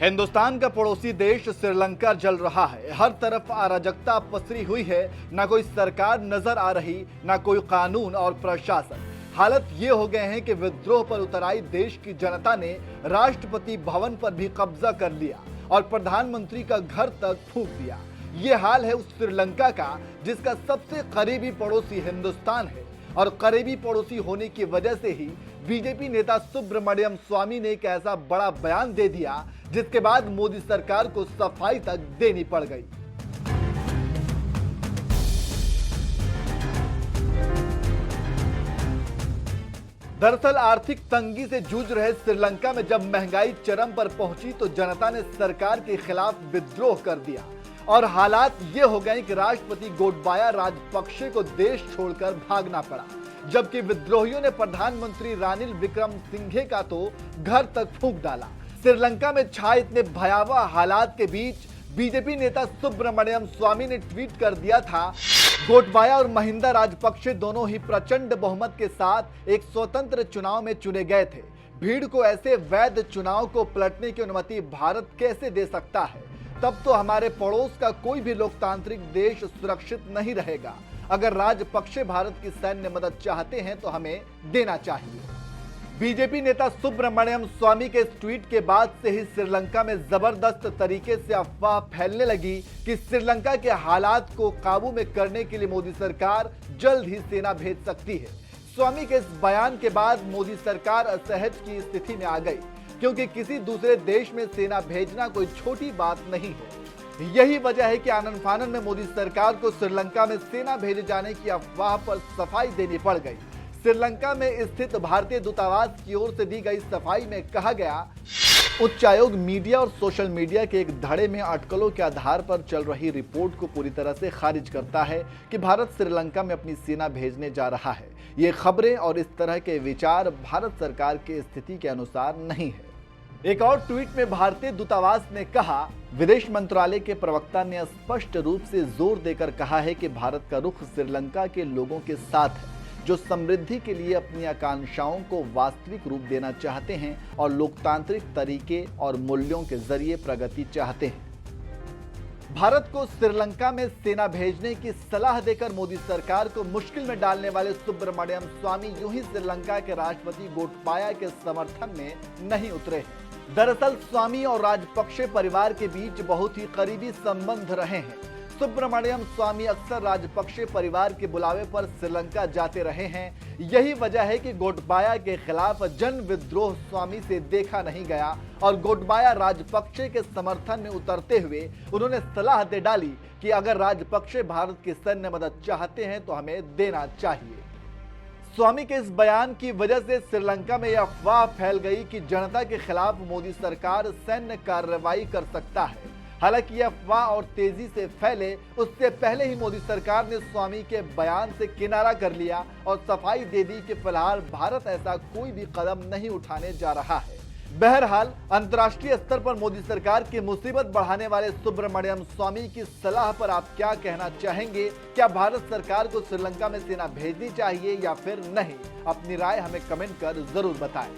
हिंदुस्तान का पड़ोसी देश श्रीलंका जल रहा है। हर तरफ अराजकता पसरी हुई है। ना कोई सरकार नजर आ रही, ना कोई कानून और प्रशासन। हालत ये हो गए हैं कि विद्रोह पर उतर आई देश की जनता ने राष्ट्रपति भवन पर भी कब्जा कर लिया और प्रधानमंत्री का घर तक फूंक दिया। ये हाल है उस श्रीलंका का जिसका सबसे करीबी पड़ोसी हिंदुस्तान है और करीबी पड़ोसी होने की वजह से ही बीजेपी नेता सुब्रमण्यम स्वामी ने एक ऐसा बड़ा बयान दे दिया जिसके बाद मोदी सरकार को सफाई तक देनी पड़ गई। दरअसल आर्थिक तंगी से जूझ रहे श्रीलंका में जब महंगाई चरम पर पहुंची तो जनता ने सरकार के खिलाफ विद्रोह कर दिया और हालात ये हो गए कि राष्ट्रपति गोटबाया राजपक्षे को देश छोड़कर भागना पड़ा, जबकि विद्रोहियों ने प्रधानमंत्री रानिल विक्रमसिंघे का तो घर तक फूंक डाला। श्रीलंका में छाए इतने भयावह हालात के बीच बीजेपी नेता सुब्रमण्यम स्वामी ने ट्वीट कर दिया था, गोटबाया और महिंदा राजपक्षे दोनों ही प्रचंड बहुमत के साथ एक स्वतंत्र चुनाव में चुने गए थे। भीड़ को ऐसे वैध चुनाव को पलटने की अनुमति भारत कैसे दे सकता है? तब तो हमारे पड़ोस का कोई भी लोकतांत्रिक देश सुरक्षित नहीं रहेगा। अगर राजपक्षे भारत की सैन्य मदद चाहते हैं तो हमें देना चाहिए। बीजेपी नेता सुब्रमण्यम स्वामी के इस ट्वीट के बाद से ही श्रीलंका में जबरदस्त तरीके से अफवाह फैलने लगी कि श्रीलंका के हालात को काबू में करने के लिए मोदी सरकार जल्द ही सेना भेज सकती है। स्वामी के इस बयान के बाद मोदी सरकार असहज की स्थिति में आ गई, क्योंकि किसी दूसरे देश में सेना भेजना कोई छोटी बात नहीं है। यही वजह है कि आनन फानन में मोदी सरकार को श्रीलंका में सेना भेजे जाने की अफवाह पर सफाई देनी पड़ गई। श्रीलंका में स्थित भारतीय दूतावास की ओर से दी गई सफाई में कहा गया, उच्चायोग मीडिया और सोशल मीडिया के एक धड़े में अटकलों के आधार पर चल रही रिपोर्ट को पूरी तरह से खारिज करता है कि भारत श्रीलंका में अपनी सेना भेजने जा रहा है। ये खबरें और इस तरह के विचार भारत सरकार की स्थिति के अनुसार नहीं है। एक और ट्वीट में भारतीय दूतावास ने कहा, विदेश मंत्रालय के प्रवक्ता ने स्पष्ट रूप से जोर देकर कहा है कि भारत का रुख श्रीलंका के लोगों के साथ है, जो समृद्धि के लिए अपनी आकांक्षाओं को वास्तविक रूप देना चाहते हैं और लोकतांत्रिक तरीके और मूल्यों के जरिए प्रगति चाहते हैं। भारत को श्रीलंका में सेना भेजने की सलाह देकर मोदी सरकार को मुश्किल में डालने वाले सुब्रमण्यम स्वामी यूं ही श्रीलंका के राष्ट्रपति गोटबाया के समर्थन में नहीं उतरे हैं। दरअसल स्वामी और राजपक्षे परिवार के बीच बहुत ही करीबी संबंध रहे हैं। सुब्रमण्यम स्वामी अक्सर राजपक्षे परिवार के बुलावे पर श्रीलंका जाते रहे हैं। यही वजह है कि गोटबाया के खिलाफ जन विद्रोह स्वामी से देखा नहीं गया और गोटबाया राजपक्षे के समर्थन में उतरते हुए उन्होंने सलाह दे डाली कि अगर राजपक्षे भारत की सैन्य मदद चाहते हैं तो हमें देना चाहिए। स्वामी के इस बयान की वजह से श्रीलंका में यह अफवाह फैल गई कि जनता के खिलाफ मोदी सरकार सैन्य कार्रवाई कर सकता है। हालांकि यह अफवाह और तेजी से फैले उससे पहले ही मोदी सरकार ने स्वामी के बयान से किनारा कर लिया और सफाई दे दी कि फिलहाल भारत ऐसा कोई भी कदम नहीं उठाने जा रहा है। बहरहाल अंतर्राष्ट्रीय स्तर पर मोदी सरकार की मुसीबत बढ़ाने वाले सुब्रमण्यम स्वामी की सलाह पर आप क्या कहना चाहेंगे? क्या भारत सरकार को श्रीलंका में सेना भेजनी चाहिए या फिर नहीं? अपनी राय हमें कमेंट कर जरूर बताएं।